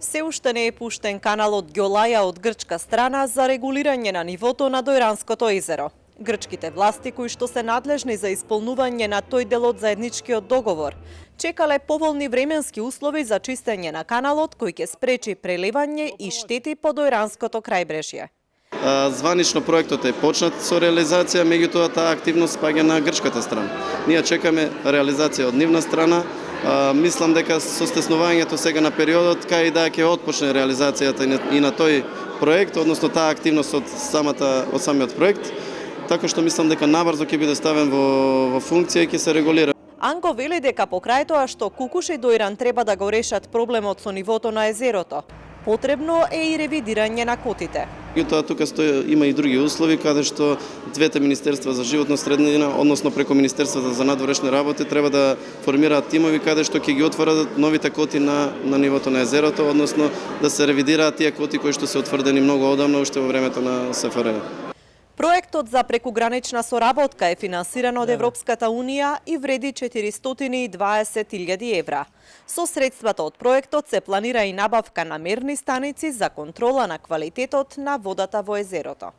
Се уште не е пуштен каналот Ѓолаја од грчка страна за регулирање на нивото на Дојранското езеро. Грчките власти, кои што се надлежни за исполнување на тој дел од заедничкиот договор, чекале поволни временски услови за чистење на каналот кој ќе спречи преливање и штети по Дојранското крајбрежје. Званично проектот е почнат со реализација, меѓутоа таа активност паѓа на грчката страна. Ние чекаме реализација од нивна страна. Мислам дека со стеснувањето сега на периодот, кај да ќе отпочне реализацијата и на тој проект, односно таа активност од самиот проект, така што мислам дека набрзо ќе биде ставен во функција и ќе се регулира. Анго вели дека покрај тоа што Кукуш и Дојран треба да го решат проблемот со нивото на езерото, потребно е и ревидирање на котите. Меѓутоа тука има и други услови каде што двете министерства за животна средина, односно преку Министерството за надворешни работи, треба да формираат тимови каде што ќе ги отворат новите коти на нивото на езерото, односно да се ревидираат тие коти кои што се утврдени многу одамна уште во времето на СФР. Проектот за прекугранична соработка е финансиран од Европската Унија и вреди 420.000 евра. Со средствата од проектот се планира и набавка на мерни станици за контрола на квалитетот на водата во езерото.